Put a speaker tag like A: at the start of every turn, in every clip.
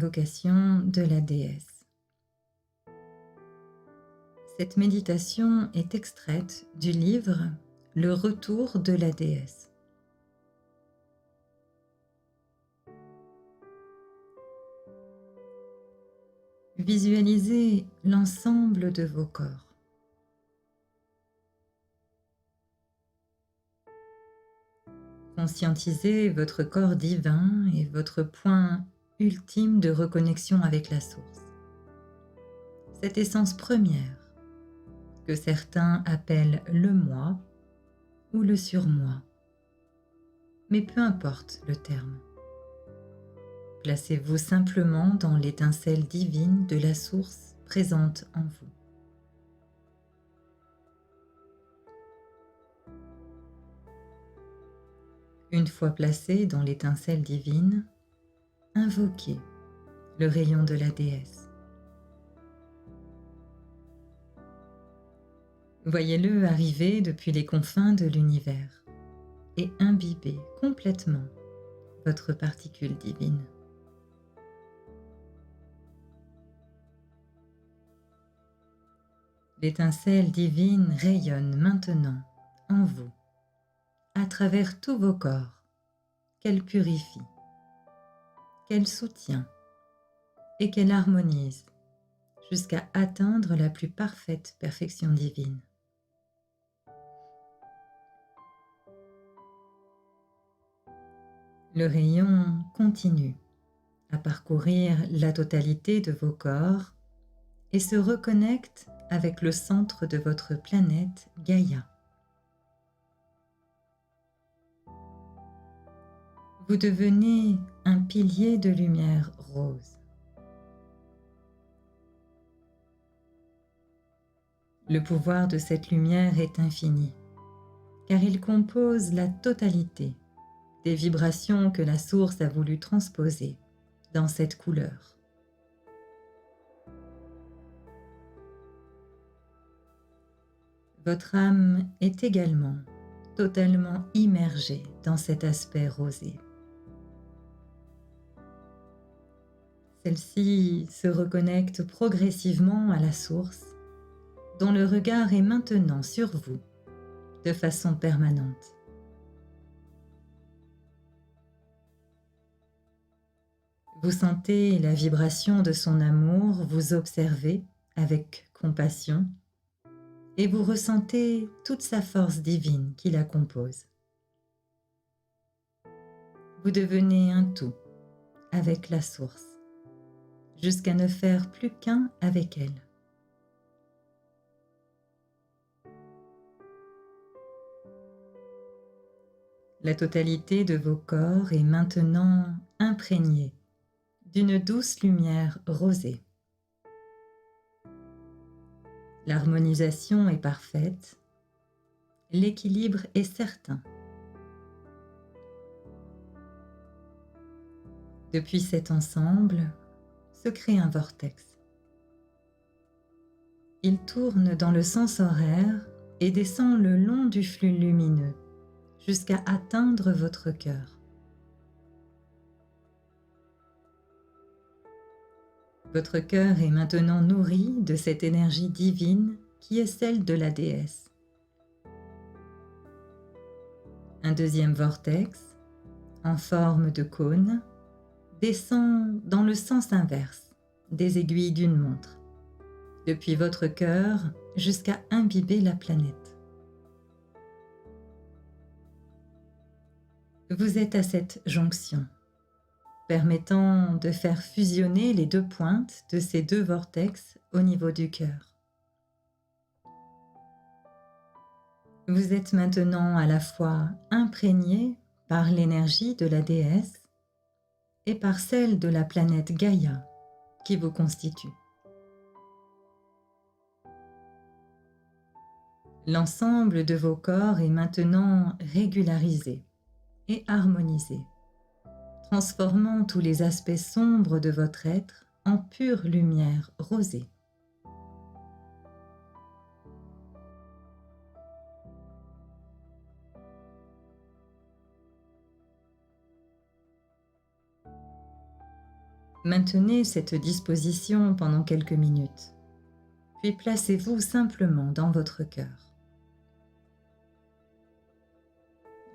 A: invocation de la déesse. Cette méditation est extraite du livre Le retour de la déesse. Visualisez l'ensemble de vos corps. Conscientisez votre corps divin et votre point ultime de reconnexion avec la source. Cette essence première que certains appellent le moi ou le surmoi. Mais peu importe le terme. Placez-vous simplement dans l'étincelle divine de la source présente en vous. Une fois placé dans l'étincelle divine, invoquez le rayon de la déesse. Voyez-le arriver depuis les confins de l'univers et imbiber complètement votre particule divine. L'étincelle divine rayonne maintenant en vous, à travers tous vos corps, qu'elle purifie, qu'elle soutient et qu'elle harmonise jusqu'à atteindre la plus parfaite perfection divine. Le rayon continue à parcourir la totalité de vos corps et se reconnecte avec le centre de votre planète Gaïa. Vous devenez un pilier de lumière rose. Le pouvoir de cette lumière est infini, car il compose la totalité des vibrations que la source a voulu transposer dans cette couleur. Votre âme est également totalement immergée dans cet aspect rosé. Celle-ci se reconnecte progressivement à la source, dont le regard est maintenant sur vous de façon permanente. Vous sentez la vibration de son amour vous observer avec compassion et vous ressentez toute sa force divine qui la compose. Vous devenez un tout avec la source, jusqu'à ne faire plus qu'un avec elle. La totalité de vos corps est maintenant imprégnée d'une douce lumière rosée. L'harmonisation est parfaite, l'équilibre est certain. Depuis cet ensemble se crée un vortex. Il tourne dans le sens horaire et descend le long du flux lumineux jusqu'à atteindre votre cœur. Votre cœur est maintenant nourri de cette énergie divine qui est celle de la déesse. Un deuxième vortex, en forme de cône, descend dans le sens inverse des aiguilles d'une montre, depuis votre cœur jusqu'à imbiber la planète. Vous êtes à cette jonction, permettant de faire fusionner les deux pointes de ces deux vortex au niveau du cœur. Vous êtes maintenant à la fois imprégné par l'énergie de la déesse et par celle de la planète Gaïa qui vous constitue. L'ensemble de vos corps est maintenant régularisé et harmonisé, transformant tous les aspects sombres de votre être en pure lumière rosée. Maintenez cette disposition pendant quelques minutes, puis placez-vous simplement dans votre cœur.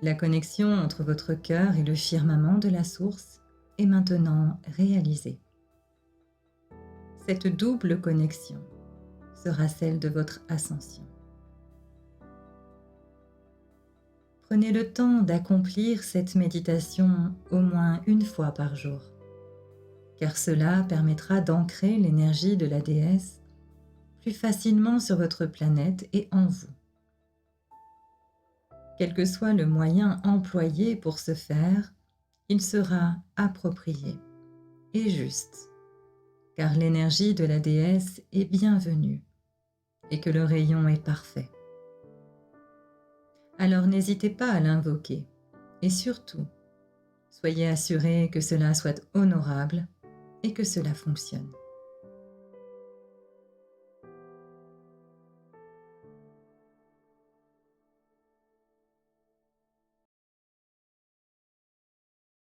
A: La connexion entre votre cœur et le firmament de la source est maintenant réalisée. Cette double connexion sera celle de votre ascension. Prenez le temps d'accomplir cette méditation au moins une fois par jour, car cela permettra d'ancrer l'énergie de la déesse plus facilement sur votre planète et en vous. Quel que soit le moyen employé pour ce faire, il sera approprié et juste, car l'énergie de la déesse est bienvenue et que le rayon est parfait. Alors n'hésitez pas à l'invoquer et surtout, soyez assurés que cela soit honorable et que cela fonctionne.